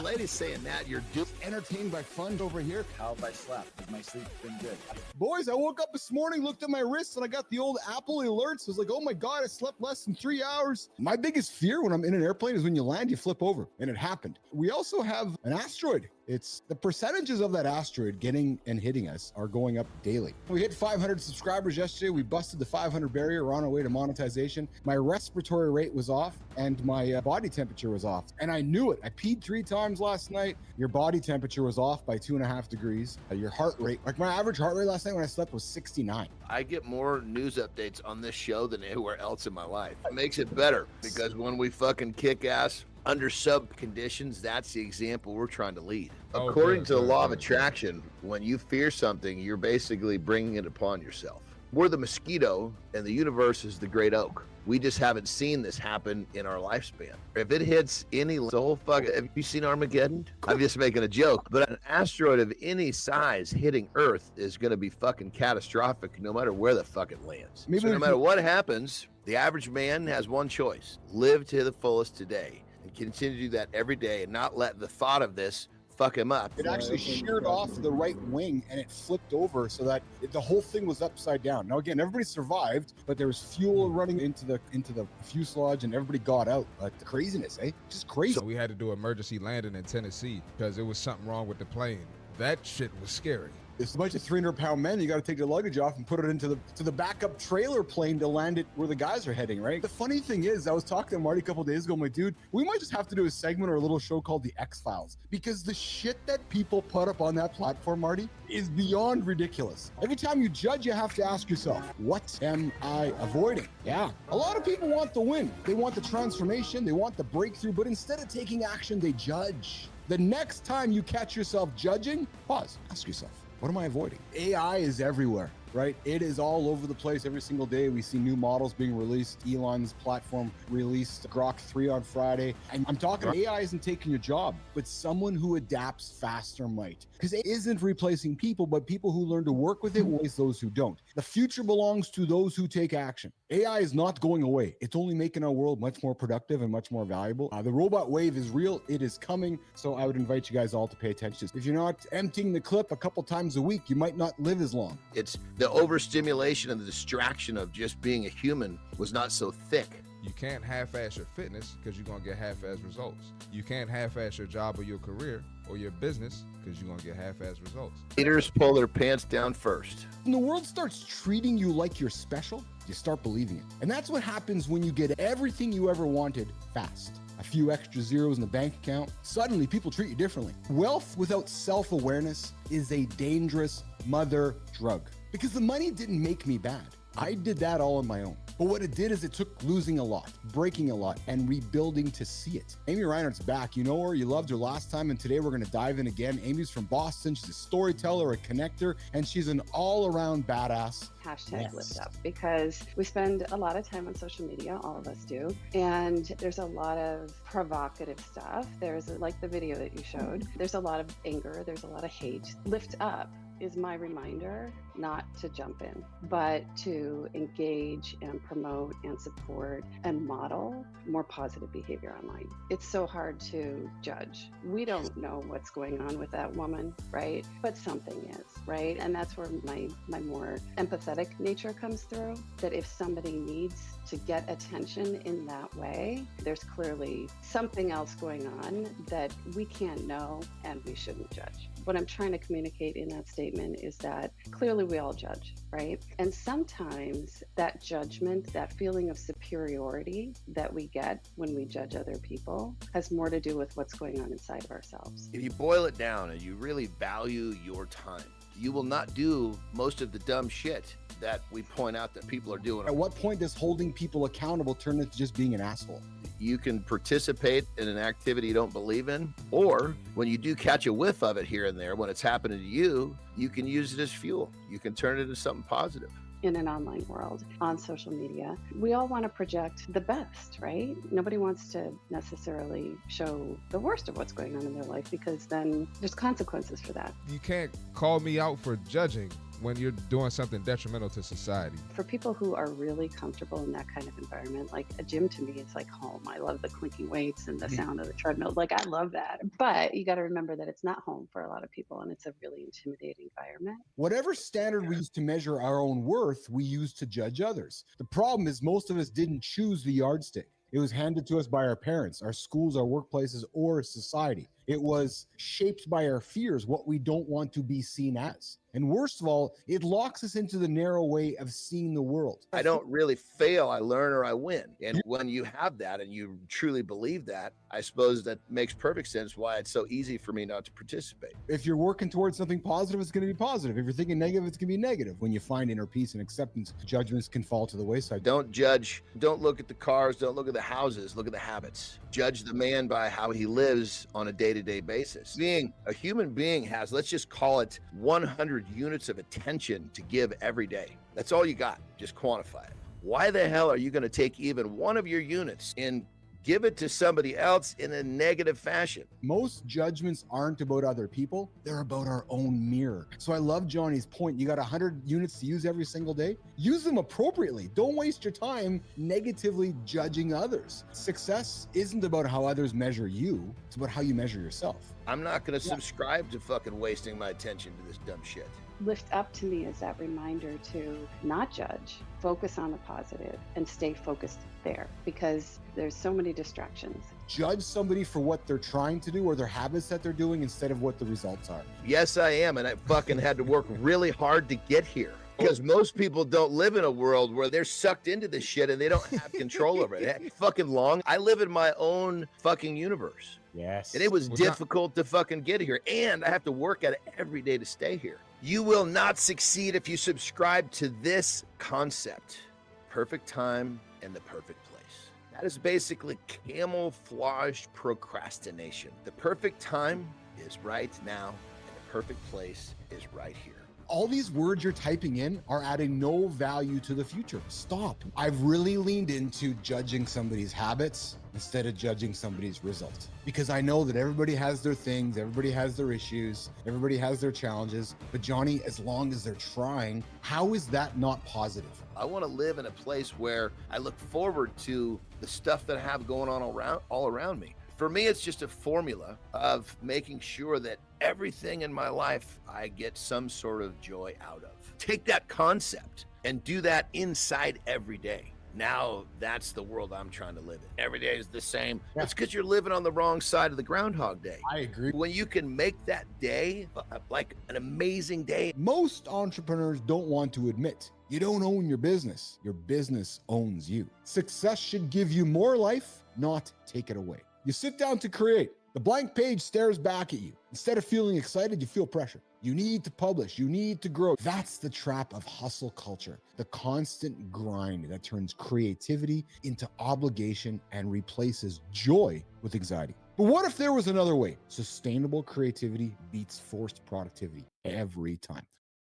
ladies saying that you're just entertained by fun over here. How have I slept? Has my sleep been good? Boys, I woke up this morning, looked at my wrist, and I got the old Apple alerts. I was like, oh my God, I slept less than 3 hours. My biggest fear when I'm in an airplane is when you land, you flip over, and it happened. We also have an asteroid. It's the percentages of that asteroid getting and hitting us are going up daily. We hit 500 subscribers yesterday. We busted the 500 barrier. We're on our way to monetization. My respiratory rate was off and my body temperature was off. And I knew it. I peed 3 times last night. Your body temperature was off by 2.5 degrees. Your heart rate, like my average heart rate last night when I slept was 69. I get more news updates on this show than anywhere else in my life. It makes it better because when we fucking kick ass under sub conditions, that's the example we're trying to lead. According to the law of attraction, when you fear something, you're basically bringing it upon yourself. We're the mosquito and the universe is the great oak. We just haven't seen this happen in our lifespan. If it hits any whole fuck, have you seen Armageddon? I'm just making a joke, but an asteroid of any size hitting Earth is going to be fucking catastrophic no matter where the fuck it lands. So no matter what happens, the average man has one choice: live to the fullest today and continue to do that every day and not let the thought of this fuck him up. It actually sheared off the right wing and it flipped over so that the whole thing was upside down. Now again, everybody survived, but there was fuel running into the fuselage and everybody got out. But the craziness, just crazy. So we had to do emergency landing in Tennessee because there was something wrong with the plane. That shit was scary. It's a bunch of 300-pound men. You got to take the luggage off and put it into the backup trailer plane to land it where the guys are heading, right? The funny thing is, I was talking to Marty a couple days ago. I'm like, dude, we might just have to do a segment or a little show called The X-Files, because the shit that people put up on that platform, Marty, is beyond ridiculous. Every time you judge, you have to ask yourself, what am I avoiding? Yeah. A lot of people want the win. They want the transformation. They want the breakthrough. But instead of taking action, they judge. The next time you catch yourself judging, pause, ask yourself, what am I avoiding? AI is everywhere, right? It is all over the place. Every single day we see new models being released. Elon's platform released Grok 3 on Friday. And I'm talking AI isn't taking your job, but someone who adapts faster might. Because it isn't replacing people, but people who learn to work with it will replace those who don't. The future belongs to those who take action. AI is not going away. It's only making our world much more productive and much more valuable. The robot wave is real. It is coming. So I would invite you guys all to pay attention. If you're not emptying the clip a couple times a week, you might not live as long. It's the overstimulation and the distraction of just being a human was not so thick. You can't half-ass your fitness because you're going to get half-ass results. You can't half-ass your job or your career or your business because you're going to get half-ass results. Leaders pull their pants down first. When the world starts treating you like you're special, you start believing it. And that's what happens when you get everything you ever wanted fast. A few extra zeros in the bank account. Suddenly, people treat you differently. Wealth without self-awareness is a dangerous mother drug. Because the money didn't make me bad. I did that all on my own. But what it did is it took losing a lot, breaking a lot, and rebuilding to see it. Amy Reinert's back. You know her, you loved her last time, and today we're going to dive in again. Amy's from Boston. She's a storyteller, a connector, and she's an all-around badass. Hashtag lift up, because we spend a lot of time on social media, all of us do, and there's a lot of provocative stuff. There's like the video that you showed. There's a lot of anger. There's a lot of hate. Lift up is my reminder not to jump in, but to engage and promote and support and model more positive behavior online. It's so hard to judge. We don't know what's going on with that woman, right? But something is, right? And that's where my more empathetic nature comes through, that if somebody needs to get attention in that way, there's clearly something else going on that we can't know and we shouldn't judge. What I'm trying to communicate in that statement is that clearly we all judge, right? And sometimes that judgment, that feeling of superiority that we get when we judge other people has more to do with what's going on inside of ourselves. If you boil it down and you really value your time, you will not do most of the dumb shit that we point out that people are doing. At what point does holding people accountable turn into just being an asshole? You can participate in an activity you don't believe in, or when you do catch a whiff of it here and there, when it's happening to you, you can use it as fuel. You can turn it into something positive. In an online world, on social media, we all want to project the best, right? Nobody wants to necessarily show the worst of what's going on in their life, because then there's consequences for that. You can't call me out for judging when you're doing something detrimental to society. For people who are really comfortable in that kind of environment, like a gym to me, it's like home. I love the clinking weights and the sound of the treadmill. Like, I love that. But you got to remember that it's not home for a lot of people, and it's a really intimidating environment. Whatever standard we use to measure our own worth, we use to judge others. The problem is most of us didn't choose the yardstick. It was handed to us by our parents, our schools, our workplaces, or society. It was shaped by our fears, what we don't want to be seen as. And worst of all, it locks us into the narrow way of seeing the world. I don't really fail, I learn or I win. And when you have that and you truly believe that, I suppose that makes perfect sense why it's so easy for me not to participate. If you're working towards something positive, it's going to be positive. If you're thinking negative, it's going to be negative. When you find inner peace and acceptance, judgments can fall to the wayside. Don't judge, don't look at the cars, don't look at the houses, look at the habits. Judge the man by how he lives on a day-to-day basis. Being a human being has, let's just call it 100 units of attention to give every day. That's all you got. Just quantify it. Why the hell are you going to take even one of your units and give it to somebody else in a negative fashion? Most judgments aren't about other people. They're about our own mirror. So I love Johnny's point. You got 100 units to use every single day. Use them appropriately. Don't waste your time negatively judging others. Success isn't about how others measure you. It's about how you measure yourself. I'm not going to subscribe to fucking wasting my attention to this dumb shit. Lift up to me is that reminder to not judge, focus on the positive, and stay focused there, because there's so many distractions. Judge somebody for what they're trying to do or their habits that they're doing instead of what the results are. Yes, I am. And I fucking had to work really hard to get here. Because most people don't live in a world where they're sucked into this shit and they don't have control over it. Fucking long. I live in my own fucking universe. Yes. And it was difficult to fucking get here. And I have to work at it every day to stay here. You will not succeed if you subscribe to this concept. Perfect time and the perfect place. That is basically camouflaged procrastination. The perfect time is right now, and the perfect place is right here. All these words you're typing in are adding no value to the future. Stop. I've really leaned into judging somebody's habits instead of judging somebody's results, because I know that everybody has their things, everybody has their issues, everybody has their challenges. But Johnny, as long as they're trying, how is that not positive? I want to live in a place where I look forward to the stuff that I have going on all around me. For me, it's just a formula of making sure that everything in my life, I get some sort of joy out of. Take that concept and do that inside every day. Now that's the world I'm trying to live in. Every day is the same. Yeah. It's because you're living on the wrong side of the Groundhog Day. I agree. When you can make that day like an amazing day. Most entrepreneurs don't want to admit you don't own your business owns you. Success should give you more life, not take it away. You sit down to create. The blank page stares back at you. Instead of feeling excited, you feel pressure. You need to publish. You need to grow. That's the trap of hustle culture, the constant grind that turns creativity into obligation and replaces joy with anxiety. But what if there was another way? Sustainable creativity beats forced productivity every time.